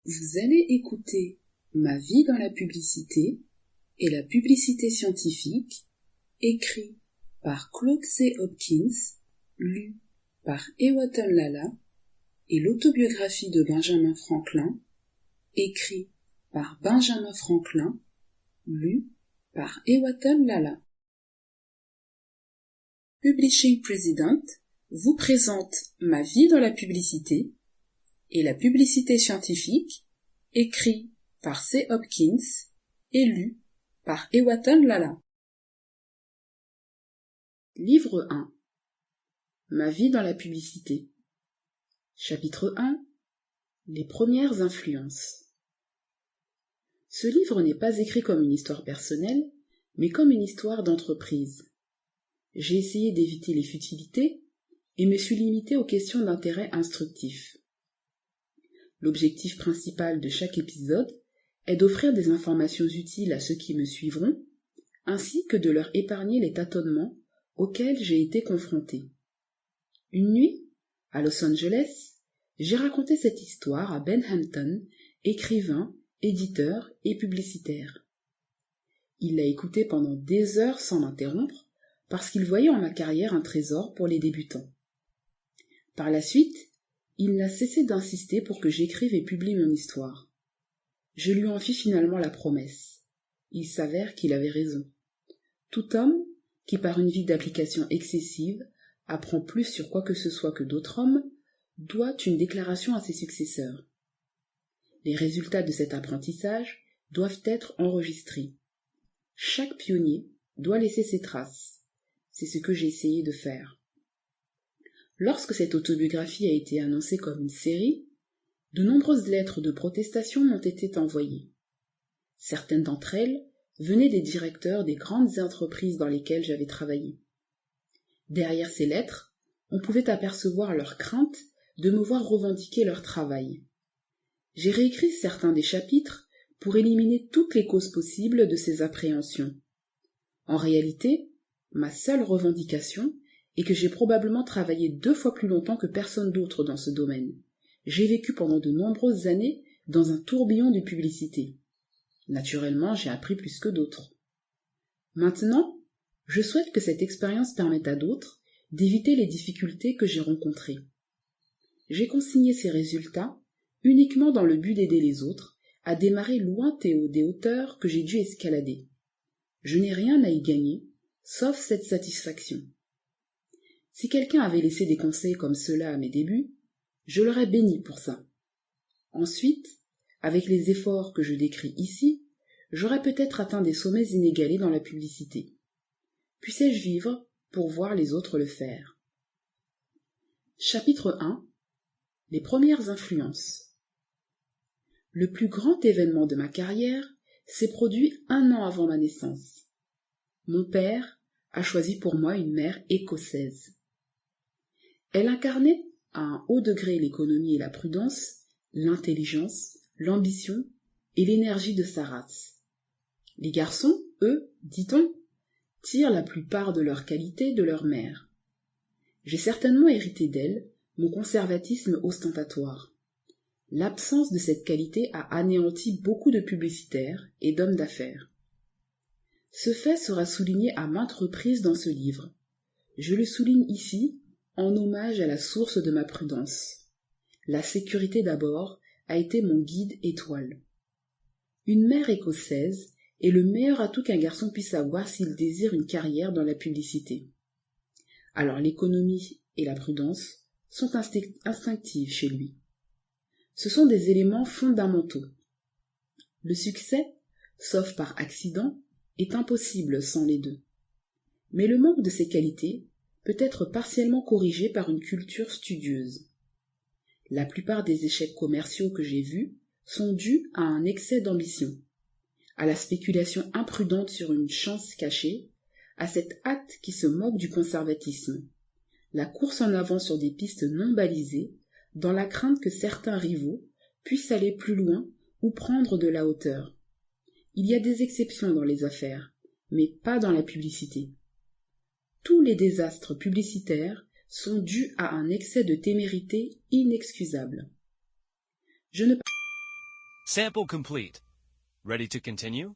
Vous allez écouter Ma vie dans la publicité et la publicité scientifique, écrit par Claude C. Hopkins, lu par Ewaton Lala, et l'autobiographie de Benjamin Franklin, écrit par Benjamin Franklin, lu par Ewaton Lala. Publishing President vous présente Ma vie dans la publicité et la publicité scientifique, écrit par C. Hopkins et lu par Ewaton Lala. Livre 1. Ma vie dans la publicité. Chapitre 1. Les premières influences. Ce livre n'est pas écrit comme une histoire personnelle, mais comme une histoire d'entreprise. J'ai essayé d'éviter les futilités et me suis limité aux questions d'intérêt instructif. L'objectif principal de chaque épisode est d'offrir des informations utiles à ceux qui me suivront, ainsi que de leur épargner les tâtonnements auxquels j'ai été confronté. Une nuit, à Los Angeles, j'ai raconté cette histoire à Ben Hampton, écrivain, éditeur et publicitaire. Il l'a écoutée pendant des heures sans m'interrompre, parce qu'il voyait en ma carrière un trésor pour les débutants. Par la suite, il n'a cessé d'insister pour que j'écrive et publie mon histoire. Je lui en fis finalement la promesse. Il s'avère qu'il avait raison. Tout homme, qui par une vie d'application excessive, apprend plus sur quoi que ce soit que d'autres hommes, doit une déclaration à ses successeurs. Les résultats de cet apprentissage doivent être enregistrés. Chaque pionnier doit laisser ses traces. C'est ce que j'ai essayé de faire. Lorsque cette autobiographie a été annoncée comme une série, de nombreuses lettres de protestation m'ont été envoyées. Certaines d'entre elles venaient des directeurs des grandes entreprises dans lesquelles j'avais travaillé. Derrière ces lettres, on pouvait apercevoir leur crainte de me voir revendiquer leur travail. J'ai réécrit certains des chapitres pour éliminer toutes les causes possibles de ces appréhensions. En réalité, ma seule revendication est que j'ai probablement travaillé 2 fois plus longtemps que personne d'autre dans ce domaine. J'ai vécu pendant de nombreuses années dans un tourbillon de publicité. Naturellement, j'ai appris plus que d'autres. Maintenant, je souhaite que cette expérience permette à d'autres d'éviter les difficultés que j'ai rencontrées. J'ai consigné ces résultats uniquement dans le but d'aider les autres à démarrer loin des hauteurs que j'ai dû escalader. Je n'ai rien à y gagner, sauf cette satisfaction. Si quelqu'un avait laissé des conseils comme ceux-là à mes débuts, je l'aurais béni pour ça. Ensuite, avec les efforts que je décris ici, j'aurais peut-être atteint des sommets inégalés dans la publicité. Puissais-je vivre pour voir les autres le faire. Chapitre 1. Les premières influences. Le plus grand événement de ma carrière s'est produit 1 an avant ma naissance. Mon père a choisi pour moi une mère écossaise. Elle incarnait à un haut degré l'économie et la prudence, l'intelligence, l'ambition et l'énergie de sa race. Les garçons, eux, dit-on, tirent la plupart de leurs qualités de leur mère. J'ai certainement hérité d'elle mon conservatisme ostentatoire. L'absence de cette qualité a anéanti beaucoup de publicitaires et d'hommes d'affaires. Ce fait sera souligné à maintes reprises dans ce livre. Je le souligne ici en hommage à la source de ma prudence. La sécurité d'abord a été mon guide étoile. Une mère écossaise est le meilleur atout qu'un garçon puisse avoir s'il désire une carrière dans la publicité. Alors l'économie et la prudence sont instinctives chez lui. Ce sont des éléments fondamentaux. Le succès, sauf par accident, est impossible sans les deux. Mais le manque de ces qualités peut être partiellement corrigé par une culture studieuse. La plupart des échecs commerciaux que j'ai vus sont dus à un excès d'ambition, à la spéculation imprudente sur une chance cachée, à cette hâte qui se moque du conservatisme, la course en avant sur des pistes non balisées, dans la crainte que certains rivaux puissent aller plus loin ou prendre de la hauteur. Il y a des exceptions dans les affaires, mais pas dans la publicité. Tous les désastres publicitaires sont dus à un excès de témérité inexcusable. Je ne Sample complete. Ready to continue?